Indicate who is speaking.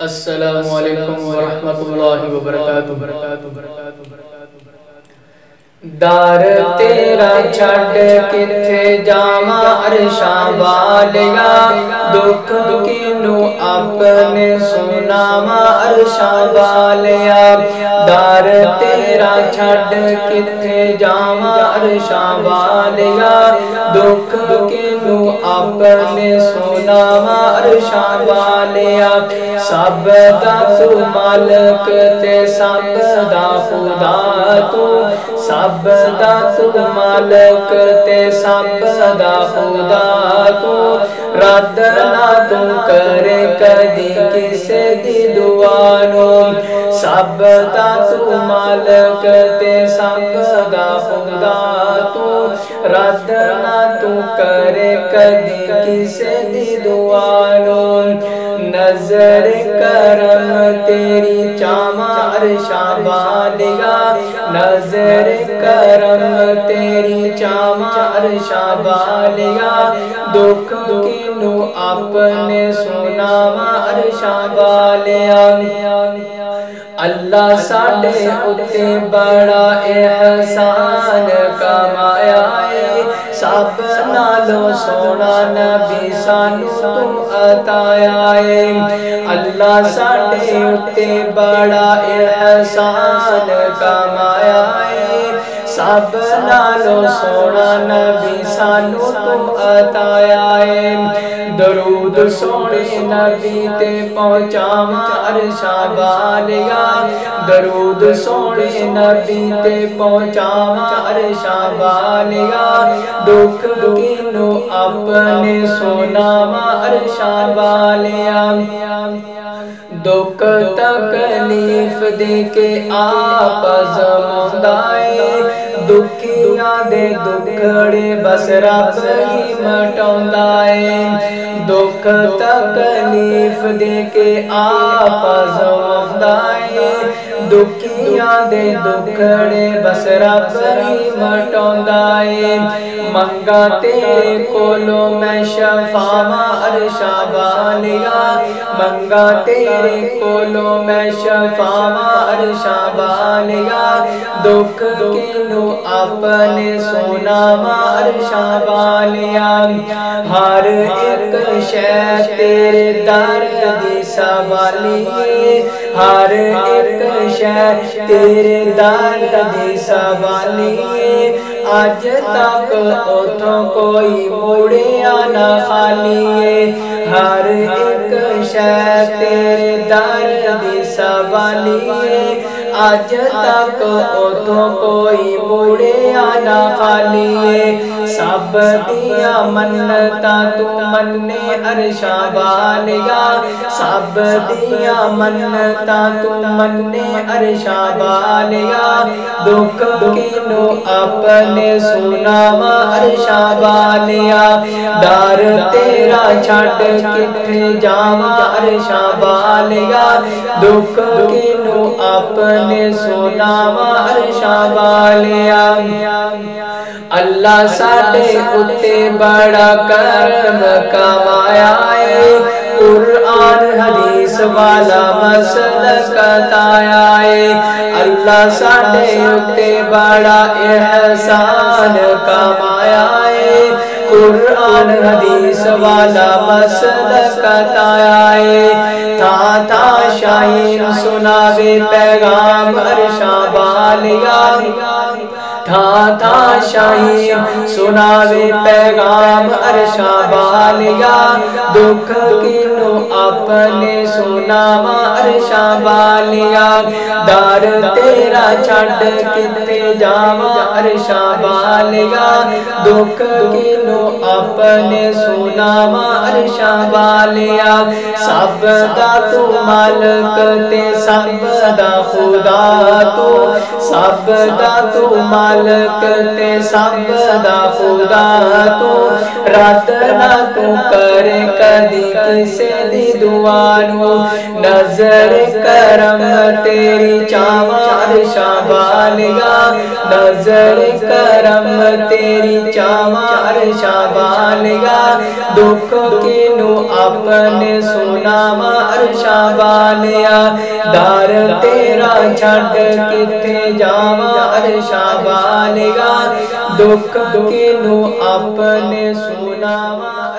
Speaker 1: السلام علیکم ورحمۃ اللہ وبرکاتہ۔ دار تیرا چھڈ کتھے جاواں عرشاں والیا، دکھ کینوں اپنے سناواں عرشاں والیا۔ دار تیرا چھڈ کتھے جاواں عرشاں والیا، دکھ کینوں اپنے سناواں عرشاں والیا۔ سب دا تو مالک تے سب دا خدا تو، سب دا تو مالک تے سب دا خدا تو، رد نہ تو کرے کدی کسے دی دعا نو۔ سب دا تو مالک تے سب دا خدا تو، رد نہ تو کرے کدی کسے دی دعا نو۔ نظر کرم تیری چاواں عرشاں والیا، نظر کرم تیری چاواں عرشاں والیا، دکھ کینوں اپنے سناواں عرشاں والیا۔ اللہ ساڈے اُتے بڑا احسان کمایا ہے، سب نالوں سونا نبی سانوں تو عطایا ہے۔ اللہ ساڈے اُتے بڑا احسان کمایا ہے، سب نالوں سونا نبی سانوں تو عطایا ہے۔ درود سونے نبی تے پہنچاواں عرشاں والیا، درود سونے نبی تے پہنچاواں عرشاں والیا، دکھ کینوں اپنے سناواں عرشاں والیا۔ دکھ تکلیف دے کے آپ آزماؤندا اے، دکھیاں دے دکھڑے بس رب ہی مٹاؤندا اے۔ دکھ تکلیف دے کے آپ آزماؤندا اے، دکھیاں دے دکھڑے بس رب ہی مٹاؤندا اے۔ منگا تیرے کولوں میں شفاواں عرشاں والیا، منگا تیرے کولوں میں شفاواں عرشاں والیا، دکھ کینوں اپنے سناواں عرشاں والیا۔ ہر ایک شے تیرے در دی سوالی ہے، ہر ایک شے تیرے در دی سوالی ہے، اج تک اتھوں کوئی مڑیا نہ خالی ہے۔ ہر ایک شے تیرے در دی سوالی ہے، اج تک اتھوں کوئی مڑیا نہ خالی ہے۔ سب دیاں منتاں تو منے عرشاں والیا، سب دیاں منتاں تو منے عرشاں والیا، دکھ کینوں اپنے سناواں عرشاں والیا۔ دار تیرا چھڈ کتھے جاواں عرشاں والیا، دکھ کینوں اپنے سناواں عرشاں والیا۔ اللہ ساڈے اُتے بڑا کرم کمایا ہے، قرآن حدیث والا مسلک عطایا ہے۔ اللہ ساڈے اُتے بڑا احسان کمایا ہے، قرآن حدیث والا مسلک عطایا ہے۔ تھا تھا شاہین سناوے پیغام عرشاں والیا، تھا تھا شاہین سناوے پیغام عرشاں والیا، دکھ کینوں اپنے سناواں عرشاں والیا۔ دار تیرا چھڈ کتھے جاواں عرشاں والیا، دکھ کینوں اپنے سناواں عرشاں والیا۔ سب دا تو مالک تے سب دا خدا تو، سب دا تو مالک تے سب دا خدا تو، رد نہ تو کرے کدی کسے دی دعا نو۔ نظر کرم تیری چاواں عرشاں والیا، نظر کرم تیری چاواں عرشاں والیا، دکھ کینوں اپنے سناوا عرشاں والیا در تیرا چھڈ کتے جاواں عرشاں والیا دکھ کینوں اپنے سناواں